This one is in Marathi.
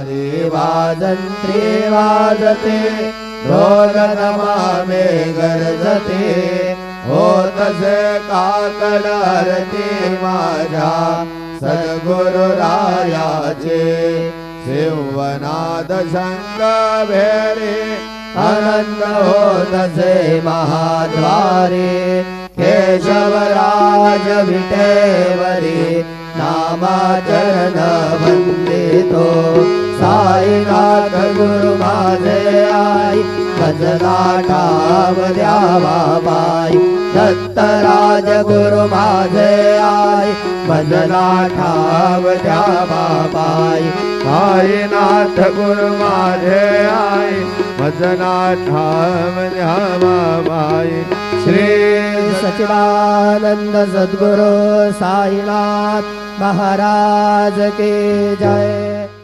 वारी वाजंत्री वाजते ढोल नमामे गरजते होतसे काकड आरती माझ्या सद्गुरु रायाचे शिवनाद शंख भेरी आनंद होतसे महाद्वारे केशवराज विटेवरी नामाचरण वंदितो साईनाथ गुरु माझे आई भजला ठाव द्यावा बाई दत्तराज गुरु माझे आई भजला ठाव द्यावा बाई साईनाथ गुरु माझे आई भजना ठाव द्यावा बाई श्री सच्चिदानंद सद्गुरु साईनाथ महाराज की जय।